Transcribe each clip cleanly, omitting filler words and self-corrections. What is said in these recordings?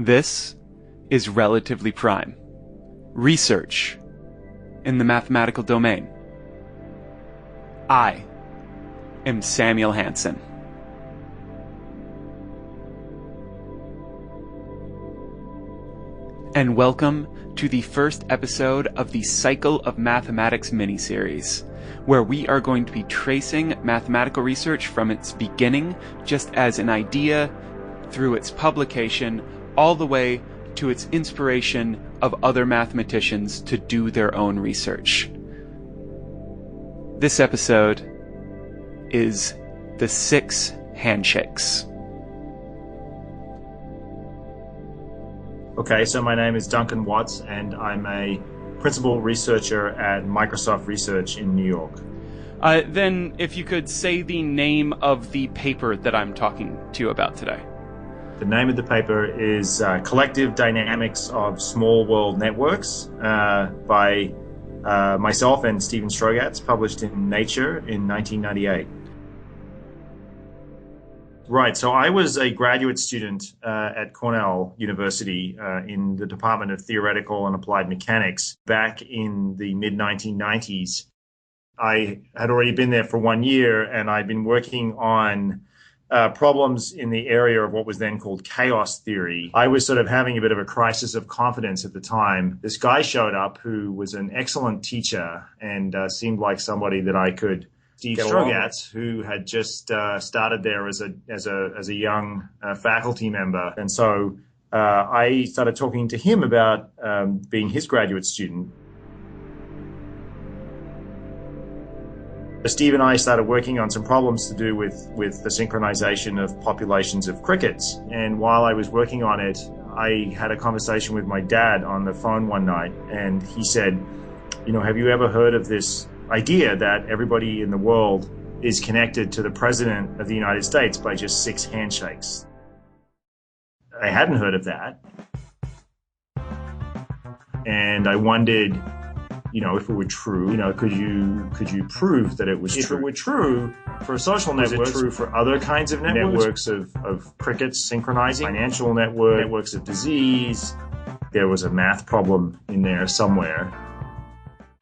This is Relatively Prime. Research in the mathematical domain. I am Samuel Hansen. And welcome to the first episode of the Cycle of Mathematics miniseries, where we are going to be tracing mathematical research from its beginning, just as an idea, through its publication, all the way to its inspiration of other mathematicians to do their own research. This episode is the 6 Handshakes. Okay, so my name is Duncan Watts, and I'm a principal researcher at Microsoft Research in New York. Then, if you could say the name of the paper that I'm talking to you about today. The name of the paper is Collective Dynamics of Small World Networks by myself and Stephen Strogatz, published in Nature in 1998. Right, so I was a graduate student at Cornell University in the Department of Theoretical and Applied Mechanics back in the mid-1990s. I had already been there for 1 year, and I'd been working on problems in the area of what was then called chaos theory. I was sort of having a bit of a crisis of confidence at the time. This guy showed up who was an excellent teacher and seemed like somebody that I could Steve Strogatz, who had just started there as a young faculty member. And so I started talking to him about being his graduate student. Steve and I started working on some problems to do with the synchronization of populations of crickets. And while I was working on it, I had a conversation with my dad on the phone one night, and he said, have you ever heard of this idea that everybody in the world is connected to the President of the United States by just 6 handshakes? I hadn't heard of that. And I wondered, if it were true, could you prove that it was true? If it were true for social networks, is it true for other kinds of networks of crickets synchronizing, financial networks of disease? There was a math problem in there somewhere.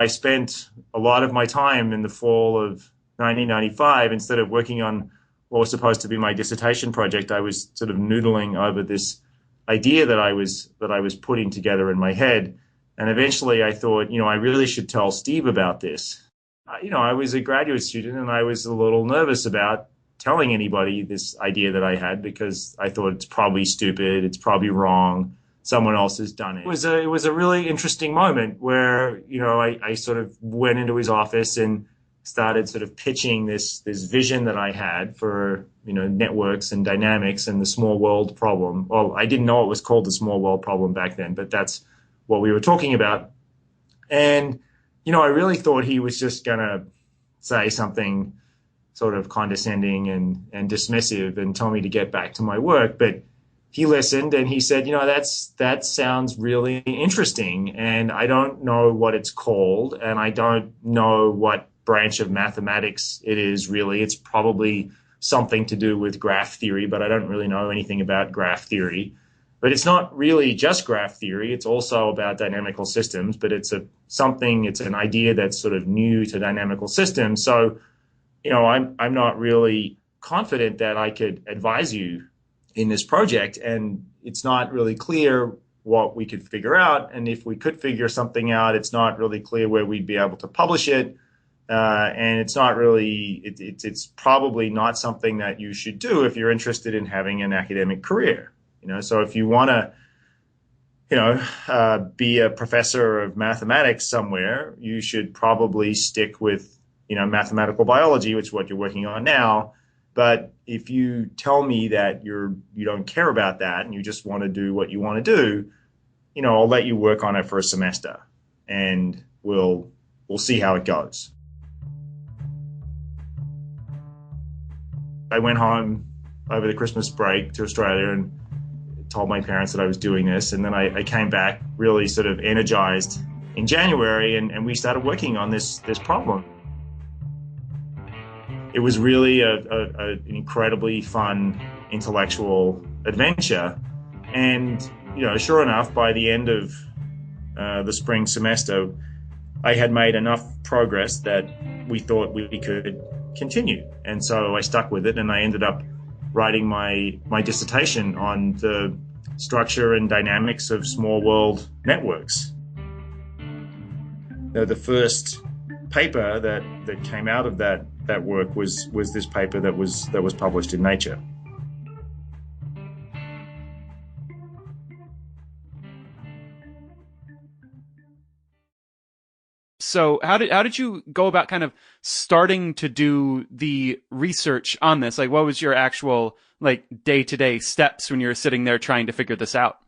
I spent a lot of my time in the fall of 1995, instead of working on what was supposed to be my dissertation project, I was sort of noodling over this idea that I was putting together in my head. And eventually I thought, I really should tell Steve about this. I was a graduate student, and I was a little nervous about telling anybody this idea that I had, because I thought it's probably stupid, it's probably wrong, someone else has done it. It was a really interesting moment where, I sort of went into his office and started sort of pitching this vision that I had for, networks and dynamics and the small world problem. Well, I didn't know it was called the small world problem back then, but that's what we were talking about. And, I really thought he was just going to say something sort of condescending and dismissive and tell me to get back to my work. But he listened, and he said, that sounds really interesting, and I don't know what it's called, and I don't know what branch of mathematics it is really. It's probably something to do with graph theory, but I don't really know anything about graph theory. But it's not really just graph theory. It's also about dynamical systems, but it's an idea that's sort of new to dynamical systems. So, I'm not really confident that I could advise you in this project, and it's not really clear what we could figure out. And if we could figure something out, it's not really clear where we'd be able to publish it. And it's not really, it's probably not something that you should do if you're interested in having an academic career. So if you want to, be a professor of mathematics somewhere, you should probably stick with, mathematical biology, which is what you're working on now. But if you tell me that you don't care about that and you just want to do what you want to do, I'll let you work on it for a semester, and we'll see how it goes. I went home over the Christmas break to Australia and told my parents that I was doing this, and then I came back really sort of energized in January, and we started working on this problem. It was really an incredibly fun intellectual adventure, and sure enough, by the end of the spring semester, I had made enough progress that we thought we could continue. And so I stuck with it, and I ended up writing my dissertation on the structure and dynamics of small world networks. The first paper that came out of that work was this paper that was published in Nature. So how did you go about kind of starting to do the research on this? Like, what was your actual day-to-day steps when you were sitting there trying to figure this out?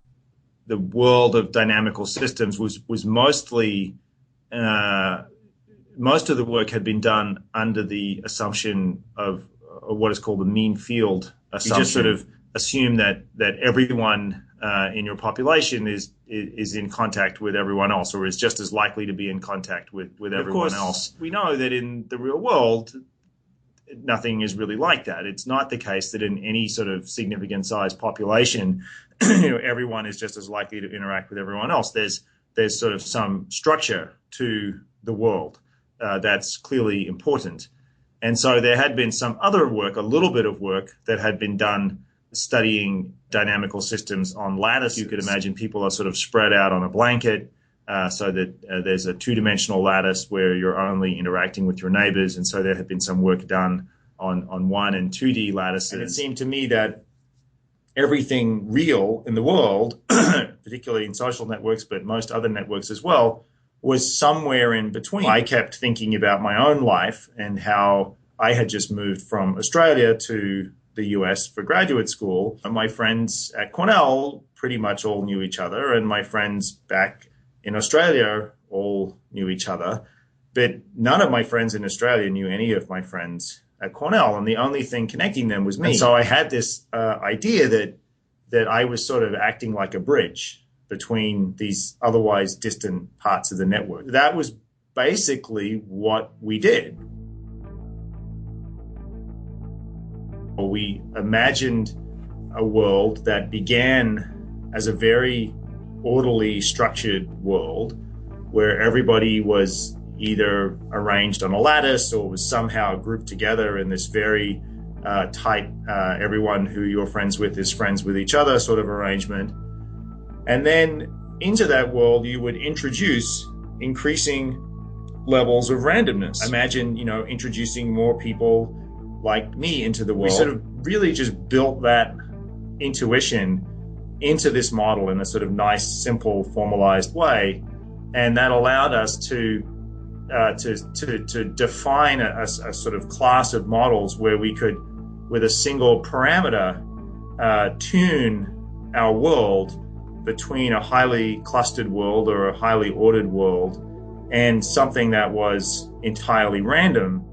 The world of dynamical systems was mostly most of the work had been done under the assumption of what is called the mean field assumption. You just sort of assume that everyone in your population is in contact with everyone else, or is just as likely to be in contact with everyone else. We know that in the real world, nothing is really like that. It's not the case that in any sort of significant size population, everyone is just as likely to interact with everyone else. There's sort of some structure to the world that's clearly important. And so there had been some other work, a little bit of work that had been done studying dynamical systems on lattice. You could imagine people are sort of spread out on a blanket so that there's a two-dimensional lattice where you're only interacting with your neighbors. And so there had been some work done on 1 and 2D lattices. And it seemed to me that everything real in the world, particularly in social networks, but most other networks as well, was somewhere in between. I kept thinking about my own life and how I had just moved from Australia to the US for graduate school. And my friends at Cornell pretty much all knew each other, and my friends back in Australia all knew each other. But none of my friends in Australia knew any of my friends at Cornell, and the only thing connecting them was me. And so I had this idea that I was sort of acting like a bridge between these otherwise distant parts of the network. That was basically what we did. We imagined a world that began as a very orderly, structured world where everybody was either arranged on a lattice or was somehow grouped together in this very tight, everyone who you're friends with is friends with each other sort of arrangement. And then into that world, you would introduce increasing levels of randomness. Imagine, introducing more people like me into the world. We sort of really just built that intuition into this model in a sort of nice, simple, formalized way. And that allowed us to define a sort of class of models where we could, with a single parameter, tune our world between a highly clustered world or a highly ordered world and something that was entirely random.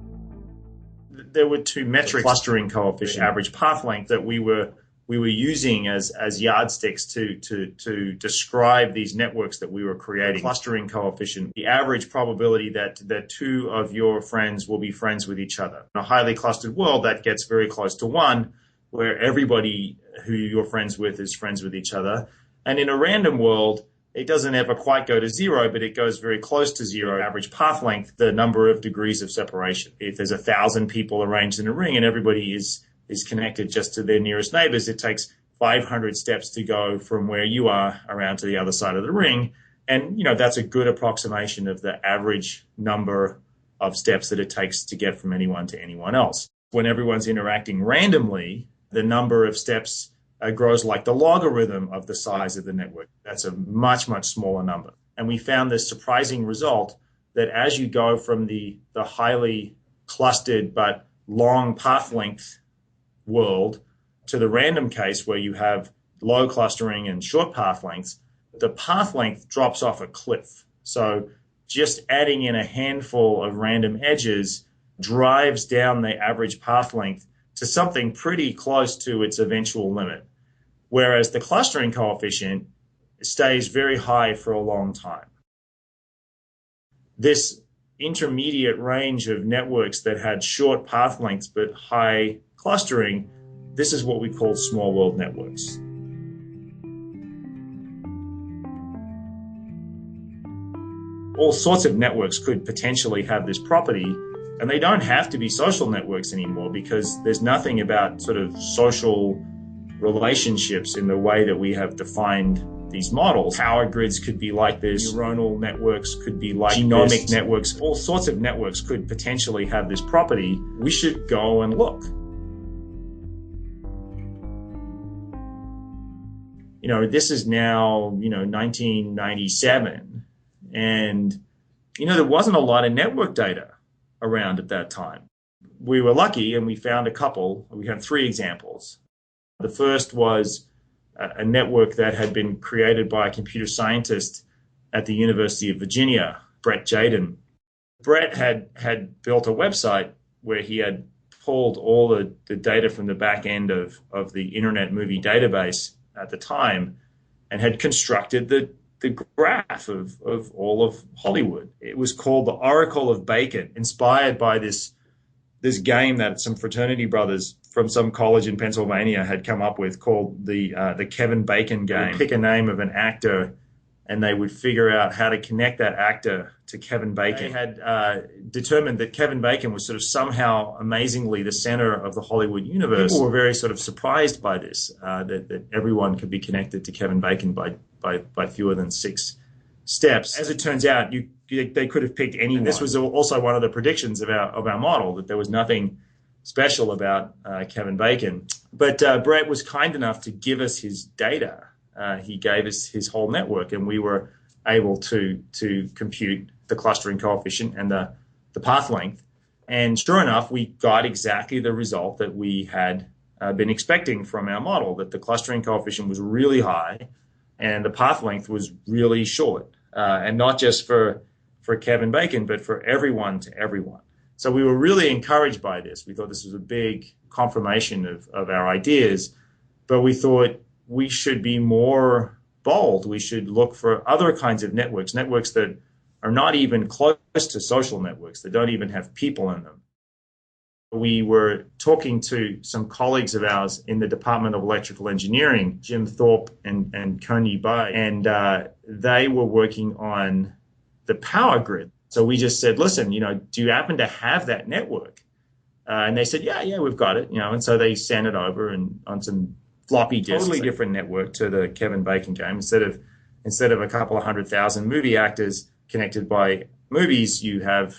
There were two metrics, clustering coefficient, average path length, that we were using as yardsticks to describe these networks that we were creating. Clustering coefficient, the average probability that two of your friends will be friends with each other. In a highly clustered world, that gets very close to 1, where everybody who you're friends with is friends with each other. And in a random world, it doesn't ever quite go to 0, but it goes very close to 0. Average path length, the number of degrees of separation. If there's 1,000 people arranged in a ring and everybody is connected just to their nearest neighbors, it takes 500 steps to go from where you are around to the other side of the ring. And, that's a good approximation of the average number of steps that it takes to get from anyone to anyone else. When everyone's interacting randomly, the number of steps grows like the logarithm of the size of the network. That's a much, much smaller number. And we found this surprising result that as you go from the highly clustered but long path length world to the random case where you have low clustering and short path lengths, the path length drops off a cliff. So just adding in a handful of random edges drives down the average path length to something pretty close to its eventual limit, whereas the clustering coefficient stays very high for a long time. This intermediate range of networks that had short path lengths but high clustering, this is what we call small world networks. All sorts of networks could potentially have this property, and they don't have to be social networks anymore because there's nothing about sort of social relationships in the way that we have defined these models. Power grids could be like this. Neuronal networks could be like genomic networks. All sorts of networks could potentially have this property. We should go and look. This is now, 1997. And, there wasn't a lot of network data around at that time. We were lucky and we found a couple. We had 3 examples. The first was a network that had been created by a computer scientist at the University of Virginia, Brett Jaden. Brett had built a website where he had pulled all the data from the back end of the Internet Movie Database at the time and had constructed the graph of all of Hollywood. It was called the Oracle of Bacon, inspired by this game that some fraternity brothers from some college in Pennsylvania had come up with called the Kevin Bacon game. They'd pick a name of an actor and they would figure out how to connect that actor to Kevin Bacon. They had determined that Kevin Bacon was sort of somehow amazingly the center of the Hollywood universe. People were very sort of surprised by this, that everyone could be connected to Kevin Bacon by fewer than 6 steps. As it turns out, they could have picked anyone. And this was also one of the predictions of our model, that there was nothing special about Kevin Bacon. But Brett was kind enough to give us his data. He gave us his whole network, and we were able to compute the clustering coefficient and the path length. And sure enough, we got exactly the result that we had been expecting from our model, that the clustering coefficient was really high and the path length was really short. And not just for Kevin Bacon, but for everyone to everyone. So we were really encouraged by this. We thought this was a big confirmation of our ideas, but we thought we should be more bold. We should look for other kinds of networks that are not even close to social networks, that don't even have people in them. We were talking to some colleagues of ours in the Department of Electrical Engineering, Jim Thorpe and Coney Bay, and they were working on the power grid. So we just said, listen, do you happen to have that network? And they said, yeah, we've got it, and so they sent it over and on some floppy disks. Totally different network to the Kevin Bacon game. Instead of a couple of 100,000 movie actors connected by movies, you have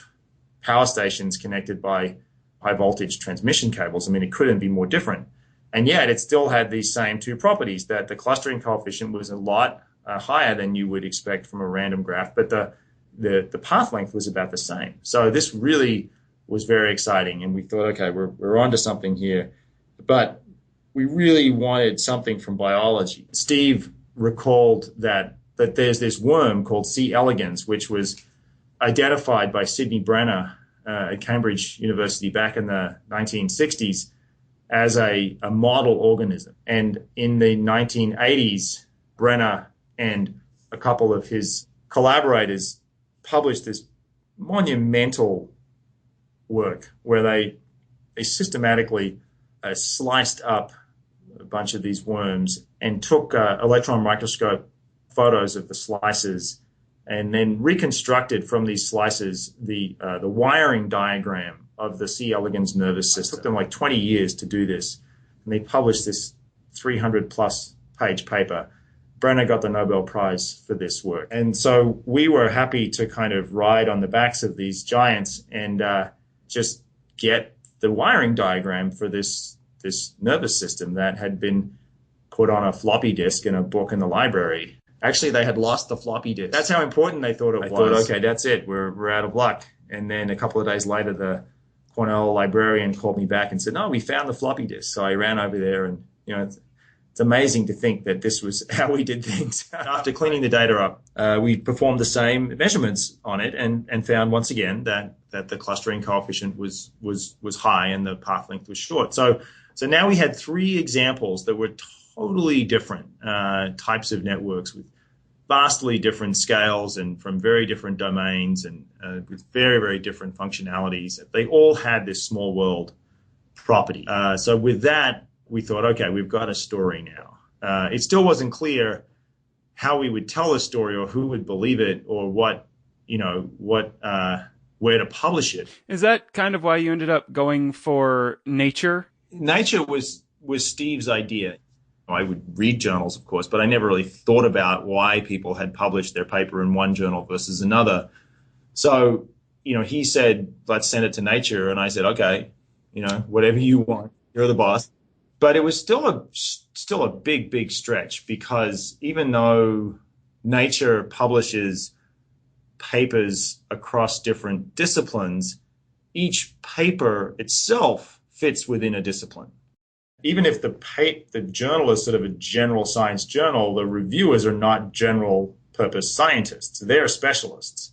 power stations connected by high voltage transmission cables. I mean, it couldn't be more different. And yet it still had these same 2 properties, that the clustering coefficient was a lot higher than you would expect from a random graph, but the path length was about the same. So this really was very exciting, and we thought, okay, we're onto something here. But we really wanted something from biology. Steve recalled that there's this worm called C. elegans, which was identified by Sidney Brenner at Cambridge University back in the 1960s as a model organism. And in the 1980s, Brenner and a couple of his collaborators published this monumental work where they systematically sliced up a bunch of these worms and took electron microscope photos of the slices and then reconstructed from these slices the wiring diagram of the C. elegans nervous system. It took them like 20 years to do this, and they published this 300-plus page paper. Brenner got the Nobel Prize for this work. And so we were happy to kind of ride on the backs of these giants and just get the wiring diagram for this nervous system that had been put on a floppy disk in a book in the library. Actually, they had lost the floppy disk. That's how important they thought it was. I thought, okay, that's it. We're out of luck. And then a couple of days later, the Cornell librarian called me back and said, no, we found the floppy disk. So I ran over there, and it's amazing to think that this was how we did things. After cleaning the data up, we performed the same measurements on it and found once again that the clustering coefficient was high and the path length was short. So now we had 3 examples that were totally different types of networks with vastly different scales and from very different domains and with very, very different functionalities. They all had this small world property. So with that, we thought, okay, we've got a story now. It still wasn't clear how we would tell a story or who would believe it or what where to publish it. Is that kind of why you ended up going for Nature? Nature was Steve's idea. I would read journals, of course, but I never really thought about why people had published their paper in one journal versus another. So, he said, let's send it to Nature. And I said, okay, whatever you want, you're the boss. But it was still a big, big stretch, because even though Nature publishes papers across different disciplines, each paper itself fits within a discipline. Even if the journal is sort of a general science journal, the reviewers are not general purpose scientists. They're specialists.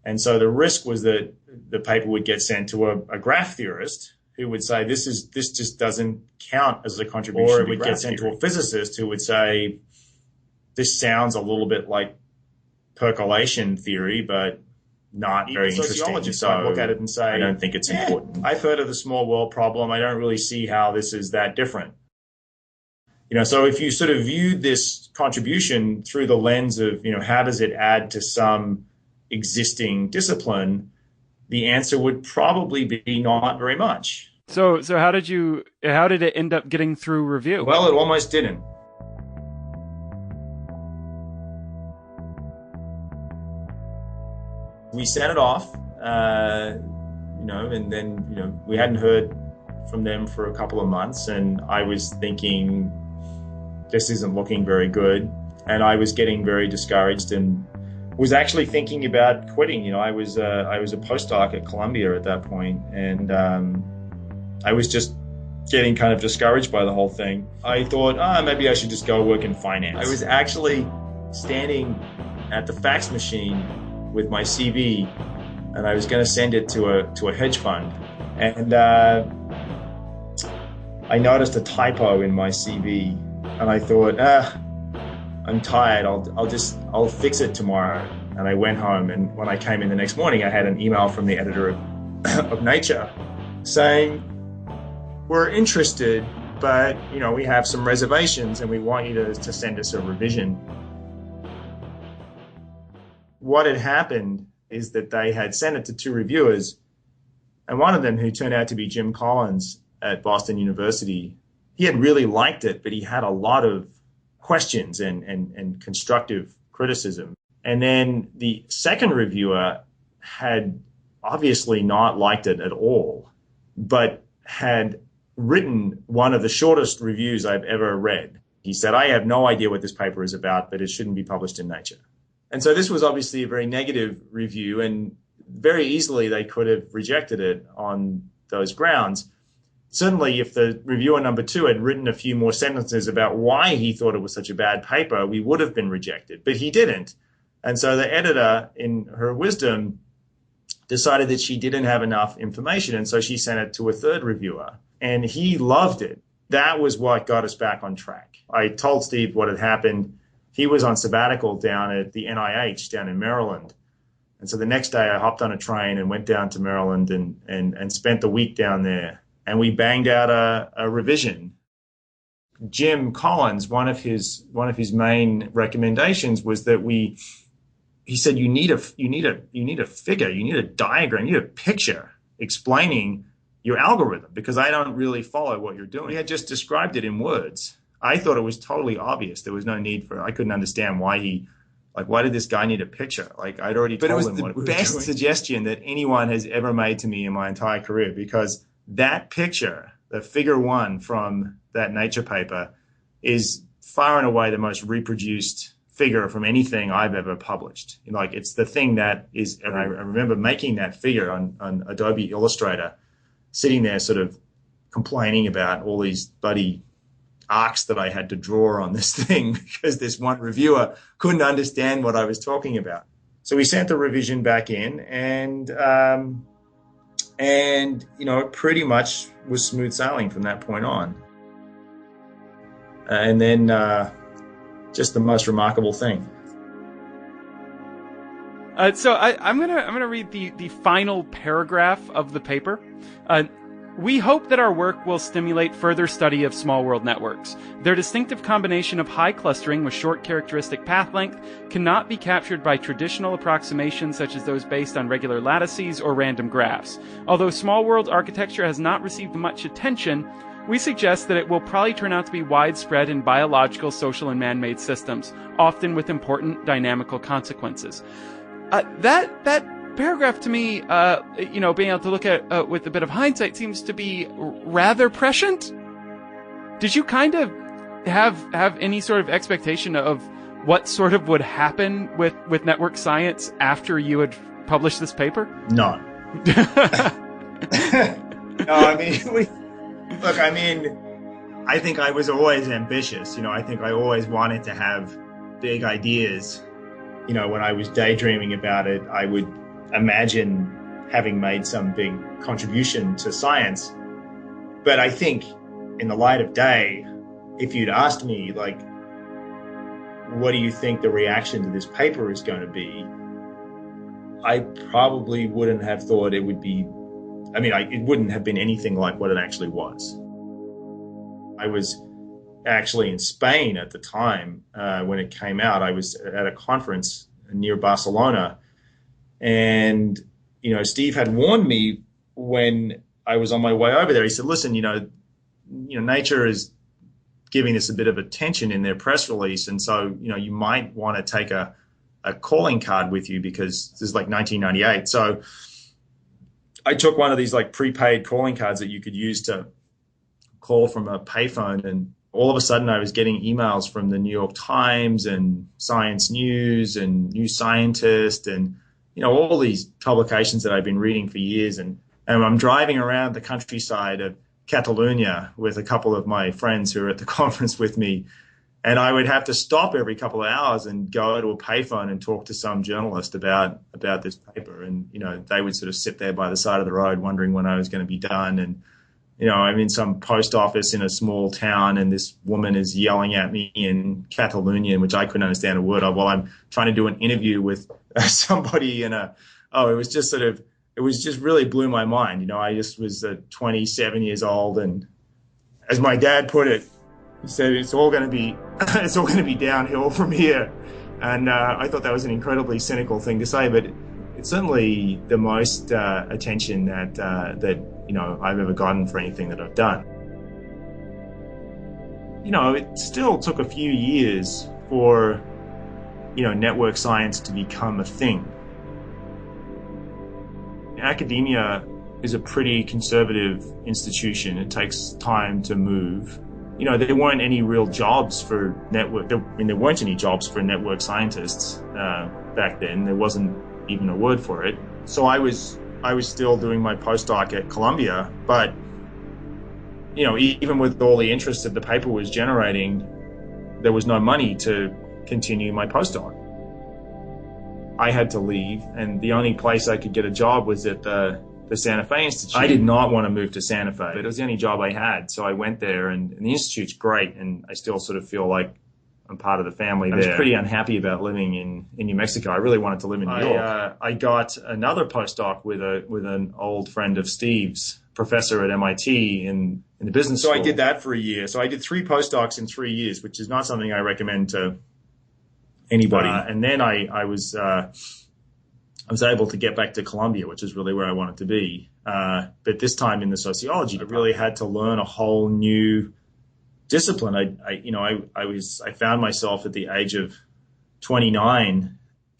And so the risk was that the paper would get sent to a graph theorist who would say, this just doesn't count as a contribution. Or it would get sent to a physicist who would say, this sounds a little bit like percolation theory, but not very interesting. Sociologists might look at it and say, I don't think it's important. I've heard of the small world problem. I don't really see how this is that different. So if you sort of view this contribution through the lens of, how does it add to some existing discipline, the answer would probably be not very much. So how did it end up getting through review? Well, it almost didn't. We sent it off, and then, we hadn't heard from them for a couple of months, and I was thinking, this isn't looking very good, and I was getting very discouraged and was actually thinking about quitting. I was a postdoc at Columbia at that point, and I was just getting kind of discouraged by the whole thing. I thought, maybe I should just go work in finance. I was actually standing at the fax machine with my CV, and I was going to send it to a hedge fund, and I noticed a typo in my CV, and I thought, I'm tired. I'll fix it tomorrow. And I went home, and when I came in the next morning, I had an email from the editor of Nature saying, we're interested, but we have some reservations, and we want you to send us a revision. What had happened is that they had sent it to two reviewers, and one of them, who turned out to be Jim Collins at Boston University, he had really liked it, but he had a lot of questions and constructive criticism. And then the second reviewer had obviously not liked it at all, but had written one of the shortest reviews I've ever read. He said, I have no idea what this paper is about, but it shouldn't be published in Nature. And so this was obviously a very negative review, and very easily they could have rejected it on those grounds. Certainly, if the reviewer number two had written a few more sentences about why he thought it was such a bad paper, we would have been rejected. But he didn't. And so the editor, in her wisdom, decided that she didn't have enough information, and so she sent it to a third reviewer. And he loved it. That was what got us back on track. I told Steve what had happened. He was on sabbatical down at the NIH down in Maryland. And so the next day I hopped on a train and went down to Maryland and spent the week down there. And we banged out a revision. Jim Collins, one of his main recommendations was that he said, you need a figure, you need a diagram, you need a picture explaining your algorithm, because I don't really follow what you're doing. He had just described it in words. I thought it was totally obvious. There was no need for it. I couldn't understand why did this guy need a picture? I'd already told him what it was doing. But it was the best suggestion that anyone has ever made to me in my entire career, because that picture, the figure one from that Nature paper, is far and away the most reproduced figure from anything I've ever published. It's the thing that is, and I remember making that figure on Adobe Illustrator, sitting there sort of complaining about all these bloody arcs that I had to draw on this thing because this one reviewer couldn't understand what I was talking about. So we sent the revision back in, and it pretty much was smooth sailing from that point on. And then just the most remarkable thing. So I'm gonna read the final paragraph of the paper. We hope that our work will stimulate further study of small world networks. Their distinctive combination of high clustering with short characteristic path length cannot be captured by traditional approximations such as those based on regular lattices or random graphs. Although small world architecture has not received much attention, we suggest that it will probably turn out to be widespread in biological, social, and man-made systems, often with important dynamical consequences. That paragraph to me, being able to look at with a bit of hindsight, seems to be rather prescient. Did you kind of have any sort of expectation of what sort of would happen with network science after you had published this paper? No. No, I mean, I think I was always ambitious. I think I always wanted to have big ideas. When I was daydreaming about it, I would imagine having made some big contribution to science. But I think in the light of day, if you'd asked me, what do you think the reaction to this paper is going to be? I probably wouldn't have thought it would be, it wouldn't have been anything like what it actually was. I was actually in Spain at the time when it came out. I was at a conference near Barcelona, and Steve had warned me when I was on my way over there. He said, "Listen, Nature is giving this a bit of attention in their press release, and so you might want to take a calling card with you because this is 1998." So I took one of these prepaid calling cards that you could use to call from a payphone, and all of a sudden I was getting emails from the New York Times and Science News and New Scientist and all these publications that I've been reading for years. And I'm driving around the countryside of Catalonia with a couple of my friends who are at the conference with me, and I would have to stop every couple of hours and go to a payphone and talk to some journalist about this paper. And they would sort of sit there by the side of the road wondering when I was going to be done. And I'm in some post office in a small town, and this woman is yelling at me in Catalonian, which I couldn't understand a word of, while I'm trying to do an interview with somebody it just really blew my mind. I just was 27 years old, and as my dad put it, he said, it's all going to be downhill from here. And I thought that was an incredibly cynical thing to say, but it's certainly the most attention that I've ever gotten for anything that I've done. It still took a few years for, network science to become a thing. Academia is a pretty conservative institution. It takes time to move. There weren't any real jobs for there weren't any jobs for network scientists back then. There wasn't even a word for it. So I was still doing my postdoc at Columbia, but even with all the interest that the paper was generating, there was no money to continue my postdoc. I had to leave, and the only place I could get a job was at the Santa Fe Institute. I did not want to move to Santa Fe, but it was the only job I had, so I went there, and the institute's great, and I still sort of feel like I'm part of the family there. I was pretty unhappy about living in New Mexico. I really wanted to live in New York. I got another postdoc with an old friend of Steve's, professor at MIT in the business school. So I did that for a year. So I did 3 postdocs in 3 years, which is not something I recommend to anybody. And then I was able to get back to Columbia, which is really where I wanted to be. But this time in the sociology, I really had to learn a whole new discipline. I found myself at the age of 29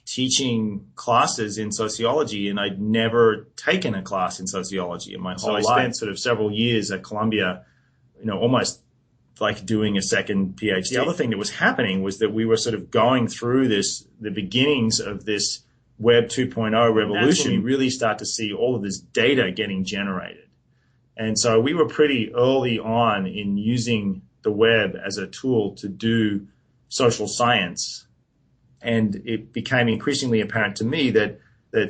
teaching classes in sociology, and I'd never taken a class in sociology in my whole life. So I spent sort of several years at Columbia, almost like doing a second PhD. The other thing that was happening was that we were sort of going through the beginnings of this Web 2.0 revolution. That's when we really start to see all of this data getting generated. And so we were pretty early on in using the web as a tool to do social science. And it became increasingly apparent to me that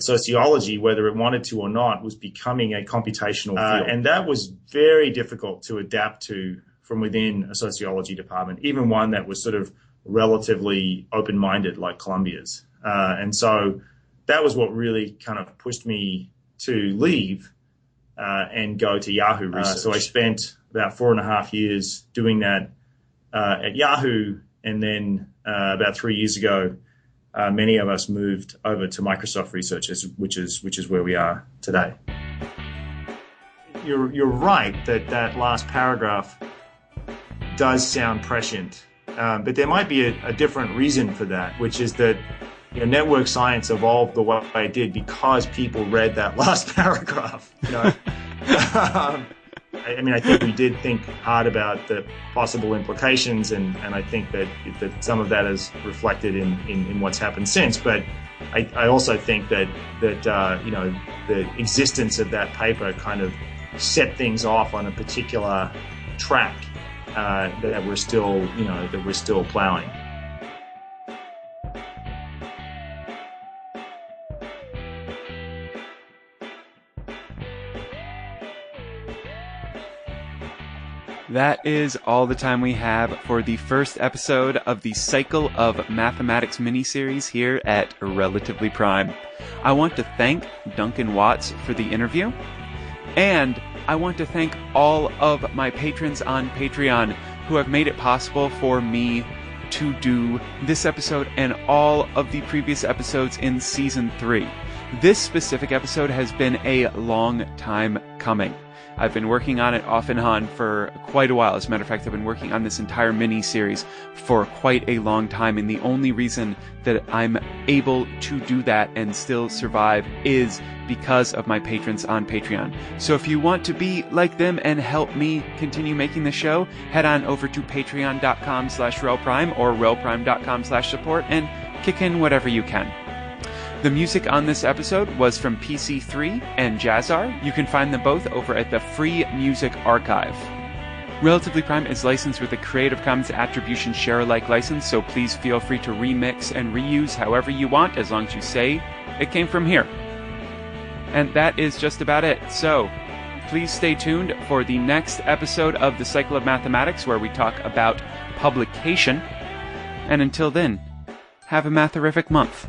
sociology, whether it wanted to or not, was becoming a computational field. And that was very difficult to adapt to from within a sociology department, even one that was sort of relatively open-minded like Columbia's. And so that was what really kind of pushed me to leave. and go to Yahoo research. So I spent about 4.5 years doing that at Yahoo, and then about 3 years ago, many of us moved over to Microsoft Research, which is where we are today. You're right that last paragraph does sound prescient, but there might be a different reason for that, which is that network science evolved the way it did because people read that last paragraph. I think we did think hard about the possible implications, and I think that some of that is reflected in what's happened since. But I also think that the existence of that paper kind of set things off on a particular track that we're still plowing. That is all the time we have for the first episode of the Cycle of Mathematics miniseries here at Relatively Prime. I want to thank Duncan Watts for the interview, and I want to thank all of my patrons on Patreon who have made it possible for me to do this episode and all of the previous episodes in Season 3. This specific episode has been a long time coming. I've been working on it off and on for quite a while. As a matter of fact, I've been working on this entire mini-series for quite a long time, and the only reason that I'm able to do that and still survive is because of my patrons on Patreon. So if you want to be like them and help me continue making the show, head on over to patreon.com/relprime or relprime.com/support and kick in whatever you can. The music on this episode was from PC3 and Jazzar. You can find them both over at the Free Music Archive. Relatively Prime is licensed with a Creative Commons Attribution Share-alike license, so please feel free to remix and reuse however you want, as long as you say it came from here. And that is just about it. So, please stay tuned for the next episode of the Cycle of Mathematics, where we talk about publication. And until then, have a matherific month.